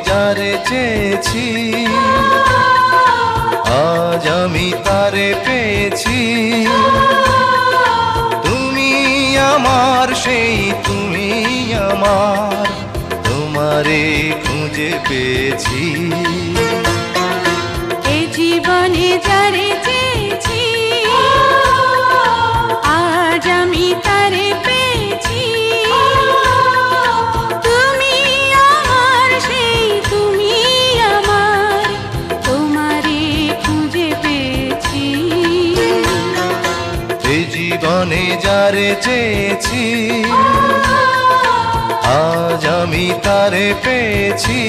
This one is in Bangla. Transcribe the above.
যারে চেয়েছি, আজ আমি তারে পেয়েছি। তুমি আমার সেই তুমি আমার, তোমারে খুঁজে পেয়েছি। এই জীবনে যারে চেয়েছি, আজ আমি তারে পেয়েছি। তুমি আমার সেই তুমি আমার, তোমারে খুঁজে পেয়েছি। এই জীবনে যারে চেয়েছি, আজ আমি তারে পেয়েছি।